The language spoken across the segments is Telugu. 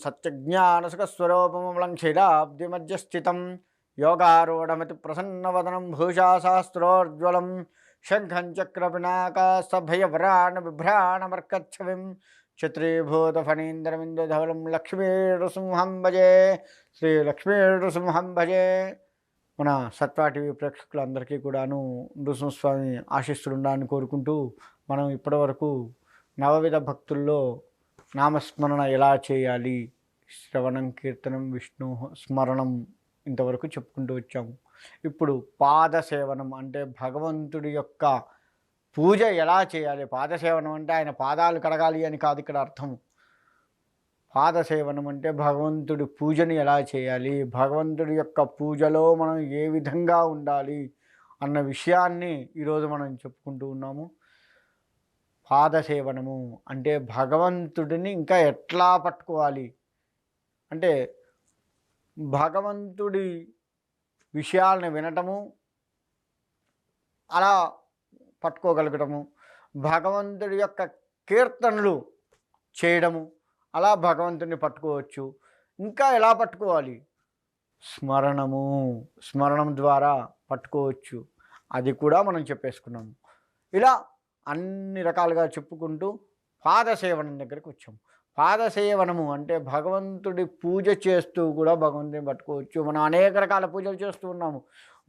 సత్యజ్ఞానసుఖస్వరూపమమలం క్షీరాబ్దిమధ్యస్థితం యోగారూఢమితి ప్రసన్నవదనం భూషా సహస్రోజ్వలం శంఖం చక్రపినాకాస్తభయవరాణ బిభ్రాణమర్కచ్చవిం క్షత్రీభూతఫణీంద్రమిందుధవలం లక్ష్మీనృసింహం భజే శ్రీ లక్ష్మీనృసింహం భజే. మన సత్వా టీవీ ప్రేక్షకులందరికీ కూడాను నృసింహస్వామి ఆశీస్సులుండాలని కోరుకుంటూ మనం ఇప్పటివరకు నవవిధ భక్తుల్లో నామస్మరణ ఎలా చేయాలి, శ్రవణం, కీర్తనం, విష్ణు స్మరణం ఇంతవరకు చెప్పుకుంటూ వచ్చాము. ఇప్పుడు పాదసేవనం అంటే భగవంతుడి యొక్క పూజ ఎలా చేయాలి. పాదసేవనం అంటే ఆయన పాదాలు కడగాలి అని కాదు ఇక్కడ అర్థం. పాదసేవనం అంటే భగవంతుడి పూజని ఎలా చేయాలి, భగవంతుడి యొక్క పూజలో మనం ఏ విధంగా ఉండాలి అన్న విషయాన్ని ఈరోజు మనం చెప్పుకుంటూ ఉన్నాము. పాదసేవనము అంటే భగవంతుడిని ఇంకా ఎట్లా పట్టుకోవాలి అంటే భగవంతుడి విషయాలను వినటము, అలా పట్టుకోగలగటము, భగవంతుడి యొక్క కీర్తనలు చేయడము, అలా భగవంతుడిని పట్టుకోవచ్చు. ఇంకా ఎలా పట్టుకోవాలి, స్మరణం ద్వారా పట్టుకోవచ్చు. అది కూడా మనం చెప్పేసుకున్నాము. ఇలా అన్ని రకాలుగా చెప్పుకుంటూ పాదసేవనం దగ్గరికి వచ్చాము. పాదసేవనము అంటే భగవంతుడి పూజ చేస్తూ కూడా భగవంతుని పట్టుకోవచ్చు. మనం అనేక రకాల పూజలు చేస్తూ ఉన్నాము.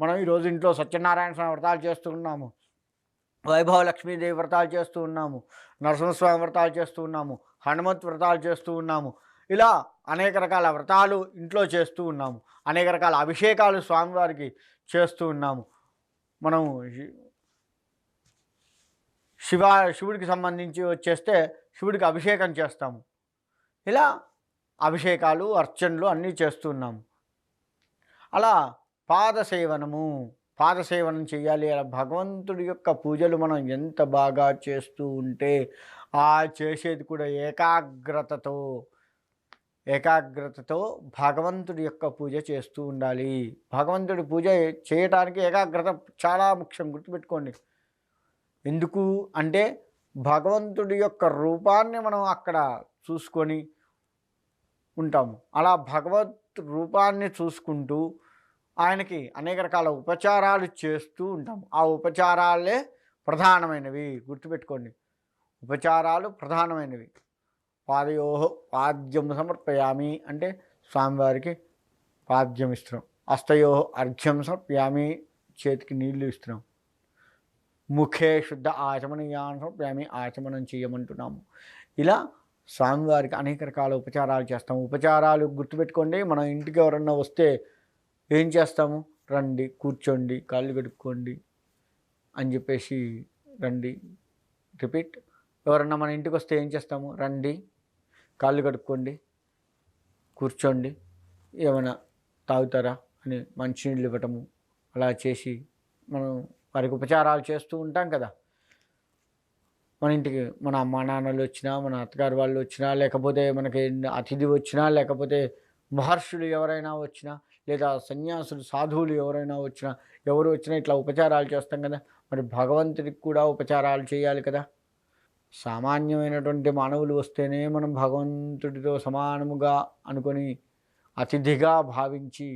మనం ఈరోజు ఇంట్లో సత్యనారాయణ స్వామి వ్రతాలు చేస్తూ ఉన్నాము, వైభవ లక్ష్మీదేవి వ్రతాలు చేస్తూ ఉన్నాము, నరసింహస్వామి వ్రతాలు చేస్తూ ఉన్నాము, హనుమత్ వ్రతాలు చేస్తూ ఉన్నాము. ఇలా అనేక రకాల వ్రతాలు ఇంట్లో చేస్తూ ఉన్నాము. అనేక రకాల అభిషేకాలు స్వామివారికి చేస్తూ ఉన్నాము. మనం శివుడికి సంబంధించి వచ్చేస్తే శివుడికి అభిషేకం చేస్తాము. ఇలా అభిషేకాలు, అర్చనలు అన్నీ చేస్తున్నాము. అలా పాదసేవనం చేయాలి. అలా భగవంతుడి యొక్క పూజలు మనం ఎంత బాగా చేస్తూ ఉంటే ఆ చేసేది కూడా ఏకాగ్రతతో భగవంతుడి యొక్క పూజ చేస్తూ ఉండాలి. భగవంతుడి పూజ చేయటానికి ఏకాగ్రత చాలా ముఖ్యం, గుర్తుపెట్టుకోండి. ఎందుకు అంటే భగవంతుడి యొక్క రూపాన్ని మనం అక్కడ చూసుకొని ఉంటాము. అలా భగవత్ రూపాన్ని చూసుకుంటూ ఆయనకి అనేక రకాల ఉపచారాలు చేస్తూ ఉంటాము. ఆ ఉపచారాలే ప్రధానమైనవి, గుర్తుపెట్టుకోండి. ఉపచారాలు ప్రధానమైనవి. పాద్యం సమర్పయామి అంటే స్వామివారికి పాద్యం ఇస్తున్నాం. అర్ఘ్యం సమర్పయామి, చేతికి నీళ్లు ఇస్తున్నాం. ముఖే శుద్ధ ఆచమనీయాన్ని సమర్పయామి, ఆచమనం చేయమంటున్నాము. ఇలా స్వామివారికి అనేక రకాల ఉపచారాలు చేస్తాము. ఉపచారాలు గుర్తుపెట్టుకోండి. మనం ఇంటికి ఎవరన్నా వస్తే ఏం చేస్తాము, రండి, కూర్చోండి, కాళ్ళు కడుక్కోండి అని చెప్పేసి రండి. రిపీట్. ఎవరన్నా మన ఇంటికి వస్తే ఏం చేస్తాము, రండి, కాళ్ళు కడుక్కోండి, కూర్చోండి, ఏమైనా తాగుతారా అని మంచినీళ్ళు ఇవ్వటము. అలా చేసి మనం వారికి ఉపచారాలు చేస్తూ ఉంటాం కదా. మన ఇంటికి మన అమ్మా నాన్నలు వచ్చినా, మన అత్తగారు వాళ్ళు వచ్చినా, లేకపోతే మనకి అతిథి వచ్చినా, లేకపోతే మహర్షులు ఎవరైనా వచ్చినా, లేదా సన్యాసులు, సాధువులు ఎవరైనా వచ్చినా, ఎవరు వచ్చినా ఇట్లా ఉపచారాలు చేస్తాం కదా. మరి భగవంతుడికి కూడా ఉపచారాలు చేయాలి కదా. సామాన్యమైనటువంటి మానవులు వస్తేనే మనం భగవంతుడితో సమానముగా అనుకొని అతిథిగా భావించి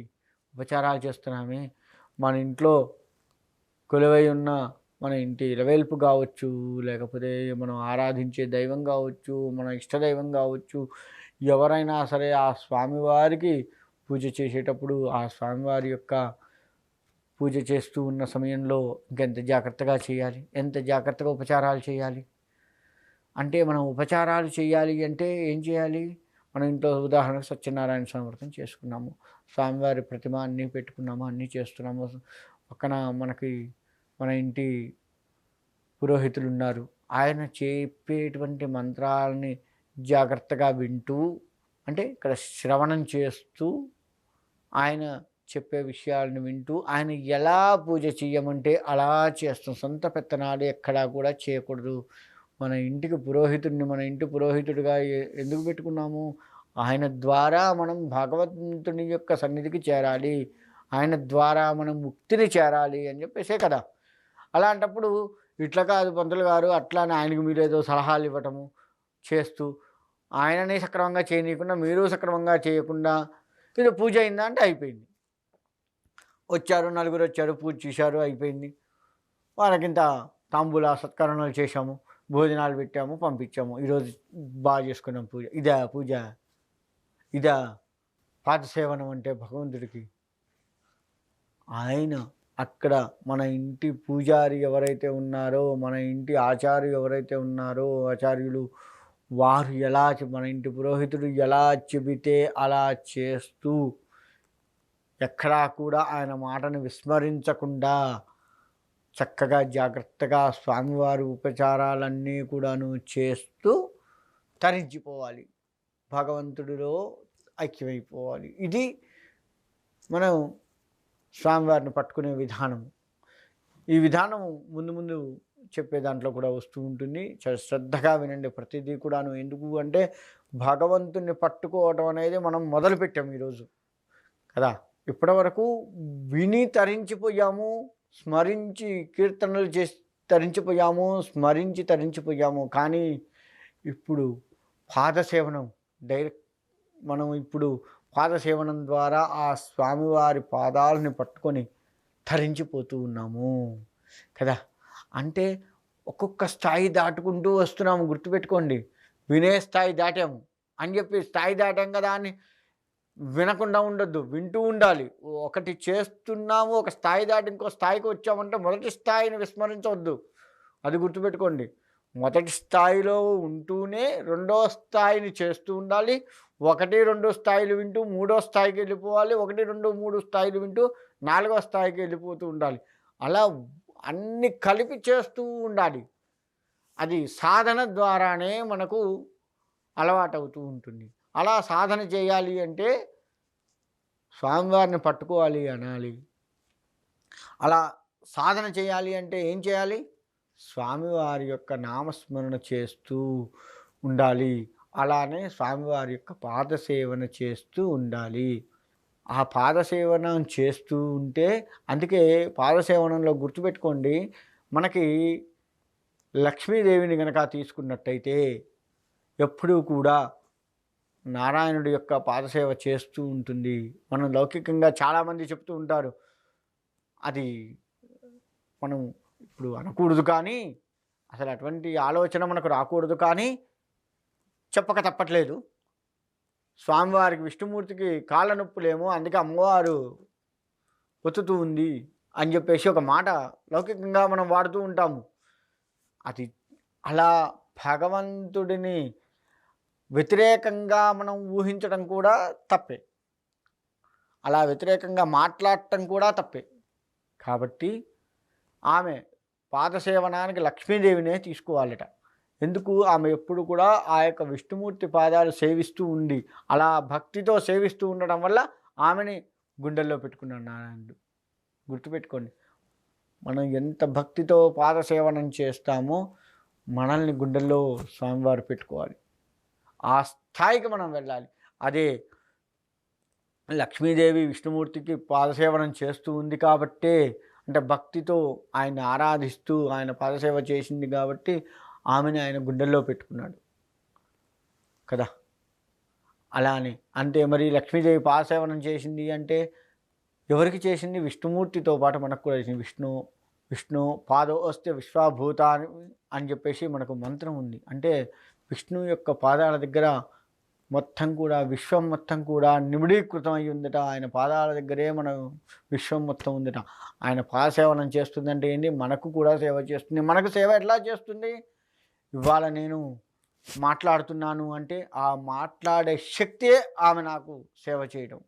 ఉపచారాలు చేస్తున్నామే. మన ఇంట్లో కొలువై ఉన్న మన ఇంటి ఇలవేల్పు కావచ్చు, లేకపోతే మనం ఆరాధించే దైవం కావచ్చు, మన ఇష్టదైవం కావచ్చు, ఎవరైనా సరే ఆ స్వామివారికి పూజ చేసేటప్పుడు ఆ స్వామివారి యొక్క పూజ చేస్తూ ఉన్న సమయంలో ఇంకెంత జాగ్రత్తగా చేయాలి, ఎంత జాగ్రత్తగా ఉపచారాలు చేయాలి. అంటే మనం ఉపచారాలు చేయాలి అంటే ఏం చేయాలి, మన ఇంట్లో ఉదాహరణకు సత్యనారాయణ స్వామి వ్రతం చేసుకున్నాము, స్వామివారి ప్రతిమ అన్నీ పెట్టుకున్నాము, అన్నీ చేస్తున్నాము. పక్కన మనకి మన ఇంటి పురోహితులు ఉన్నారు. ఆయన చెప్పేటువంటి మంత్రాలని జాగ్రత్తగా వింటూ, అంటే ఇక్కడ శ్రవణం చేస్తూ ఆయన చెప్పే విషయాలను వింటూ ఆయన ఎలా పూజ చేయమంటే అలా చేస్తాం. సొంత పెత్తనాలు ఎక్కడా కూడా చేయకూడదు. మన ఇంటికి పురోహితుడిని మన ఇంటి పురోహితుడిగా ఎందుకు పెట్టుకున్నాము, ఆయన ద్వారా మనం భగవంతుని యొక్క సన్నిధికి చేరాలి, ఆయన ద్వారా మనం ముక్తిని చేరాలి అని చెప్పేసే కదా. అలాంటప్పుడు ఇట్లా కాదు పంతులు గారు అట్లా అని ఆయనకు మీరేదో సలహాలు ఇవ్వటము చేస్తూ ఆయననే సక్రమంగా చేయనీయకుండా మీరు సక్రమంగా చేయకుండా ఇది పూజ అయిందా అంటే అయిపోయింది. వచ్చారు, నలుగురు వచ్చారు, పూజ చేశారు, అయిపోయింది. వాళ్ళకింత తాంబూల సత్కరణలు చేశాము, భోజనాలు పెట్టాము, పంపించాము. ఈరోజు బాగా చేసుకున్నాం పూజ. ఇదా పూజ? ఇదా పాద సేవనం అంటే భగవంతుడికి? ఆయన అక్కడ మన ఇంటి పూజారి ఎవరైతే ఉన్నారో, మన ఇంటి ఆచార్య ఎవరైతే ఉన్నారో, ఆచార్యులు వారు ఎలా మన ఇంటి పురోహితుడు ఎలా చెబితే అలా చేస్తూ ఎక్కడా కూడా ఆయన మాటను విస్మరించకుండా చక్కగా జాగ్రత్తగా స్వామివారి ఉపచారాలన్నీ కూడాను చేస్తూ తరించిపోవాలి, భగవంతుడిలో ఐక్యమైపోవాలి. ఇది మనం స్వామివారిని పట్టుకునే విధానం. ఈ విధానం ముందు ముందు చెప్పే దాంట్లో కూడా వస్తూ ఉంటుంది. చాలా శ్రద్ధగా వినండి ప్రతిదీ కూడాను. ఎందుకు అంటే భగవంతుని పట్టుకోవడం అనేది మనం మొదలుపెట్టాం ఈరోజు కదా. ఇప్పటివరకు విని తరించిపోయాము, స్మరించి కీర్తనలు చేసి తరించిపోయాము, స్మరించి తరించిపోయాము. కానీ ఇప్పుడు పాదసేవనం డైరెక్ట్ మనం ఇప్పుడు పాదసేవనం ద్వారా ఆ స్వామివారి పాదాలని పట్టుకొని తరించిపోతూ ఉన్నాము కదా. అంటే ఒక్కొక్క స్థాయి దాటుకుంటూ వస్తున్నాము. గుర్తుపెట్టుకోండి, వినే స్థాయి దాటాము అని చెప్పి స్థాయి దాటాం కదా అని వినకుండా ఉండొద్దు, వింటూ ఉండాలి. ఒకటి చేస్తున్నాము, ఒక స్థాయి దాటి ఇంకో స్థాయికి వచ్చామంటే మొదటి స్థాయిని విస్మరించవద్దు. అది గుర్తుపెట్టుకోండి. మొదటి స్థాయిలో ఉంటూనే రెండో స్థాయిని చేస్తూ ఉండాలి. 1, 2 స్థాయిలు వింటూ మూడో స్థాయికి వెళ్ళిపోవాలి. 1, 2, 3 స్థాయిలు వింటూ 4వ స్థాయికి వెళ్ళిపోతూ ఉండాలి. అలా అన్ని కలిపి చేస్తూ ఉండాలి. అది సాధన ద్వారానే మనకు అలవాటవుతూ ఉంటుంది. అలా సాధన చేయాలి అంటే స్వామివారిని పట్టుకోవాలి అనాలి. అలా సాధన చేయాలి అంటే ఏం చేయాలి? స్వామివారి యొక్క నామస్మరణ చేస్తూ ఉండాలి. అలానే స్వామివారి యొక్క పాదసేవన చేస్తూ ఉండాలి. ఆ పాదసేవనం చేస్తూ ఉంటే, అందుకే పాదసేవనంలో గుర్తుపెట్టుకోండి, మనకి లక్ష్మీదేవిని గనక తీసుకున్నట్టయితే ఎప్పుడూ కూడా నారాయణుడి యొక్క పాదసేవ చేస్తూ ఉంటుంది. మనం లౌకికంగా చాలామంది చెప్తూ ఉంటారు, అది మనం ఇప్పుడు అనకూడదు, కానీ అసలు అటువంటి ఆలోచన మనకు రాకూడదు, కానీ చెప్పక తప్పట్లేదు. స్వామివారికి విష్ణుమూర్తికి కాళ్ళ నొప్పులేమో, అందుకే అమ్మవారు ఒత్తుతూ ఉంది అని చెప్పేసి ఒక మాట లౌకికంగా మనం వాడుతూ ఉంటాము. అది అలా భగవంతుడిని వ్యతిరేకంగా మనం ఊహించడం కూడా తప్పే, అలా వ్యతిరేకంగా మాట్లాడటం కూడా తప్పే. కాబట్టి ఆమె పాదసేవనానికి లక్ష్మీదేవినే తీసుకోవాలట. ఎందుకు? ఆమె ఎప్పుడు కూడా ఆ యొక్క విష్ణుమూర్తి పాదాలు సేవిస్తూ ఉండి, అలా భక్తితో సేవిస్తూ ఉండడం వల్ల ఆమెని గుండెల్లో పెట్టుకున్నాడు నారాయణుడు. గుర్తుపెట్టుకోండి, మనం ఎంత భక్తితో పాదసేవనం చేస్తామో మనల్ని గుండెల్లో స్వామివారు పెట్టుకోవాలి. ఆ స్థాయికి మనం వెళ్ళాలి. అదే లక్ష్మీదేవి విష్ణుమూర్తికి పాదసేవనం చేస్తూ ఉంది కాబట్టే, అంటే భక్తితో ఆయన ఆరాధిస్తూ ఆయన పాదసేవ చేసింది కాబట్టి ఆమెని ఆయన గుండెల్లో పెట్టుకున్నాడు కదా. అలానే అంటే మరి లక్ష్మీదేవి పాదసేవనం చేసింది అంటే ఎవరికి చేసింది? విష్ణుమూర్తితో పాటు మనకు కూడా చేసింది. విష్ణు పాదో వస్తే విశ్వభూతాని అని చెప్పేసి మనకు మంత్రం ఉంది. అంటే విష్ణు యొక్క పాదాల దగ్గర మొత్తం కూడా విశ్వం మొత్తం కూడా నిమిడీకృతం అయి ఉందట. ఆయన పాదాల దగ్గరే మన విశ్వం మొత్తం ఉందట. ఆయన పాదసేవనం చేస్తుందంటే ఏంటి? మనకు కూడా సేవ చేస్తుంది. మనకు సేవ ఎట్లా చేస్తుంది? ఇవాళ నేను మాట్లాడుతున్నాను అంటే ఆ మాట్లాడే శక్తే ఆమె నాకు సేవ చేయడం.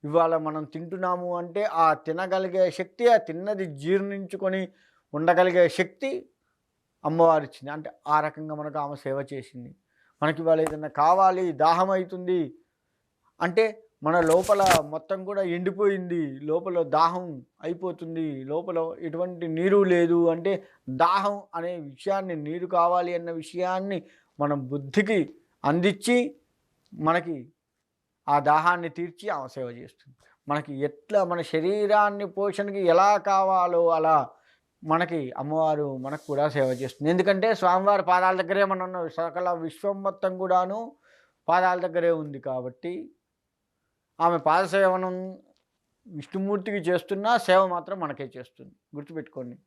ఇవాళ మనం తింటున్నాము అంటే ఆ తినగలిగే శక్తి, ఆ తిన్నది జీర్ణించుకొని ఉండగలిగే శక్తి అమ్మవారు ఇచ్చింది. అంటే ఆ రకంగా మనకు ఆమె సేవ చేసింది. మనకి ఇవాళ ఏదైనా కావాలి, దాహం అవుతుంది అంటే మన లోపల మొత్తం కూడా ఎండిపోయింది, లోపల దాహం అయిపోతుంది, లోపల ఎటువంటి నీరు లేదు అంటే దాహం అనే విషయాన్ని, నీరు కావాలి అన్న విషయాన్ని మనం బుద్ధికి అందించి మనకి ఆ దాహాన్ని తీర్చి ఆమె సేవ చేస్తుంది. మనకి ఎట్లా మన శరీరాన్ని పోషణకి ఎలా కావాలో అలా మనకి అమ్మవారు మనకు కూడా సేవ చేస్తుంది. ఎందుకంటే స్వామివారి పాదాల దగ్గరే మనం సకల విశ్వం మొత్తం కూడాను పాదాల దగ్గరే ఉంది కాబట్టి ఆమె పాదసేవనం విష్ణుమూర్తికి చేస్తున్నా సేవ మాత్రం మనకే చేస్తుంది, గుర్తుపెట్టుకోండి.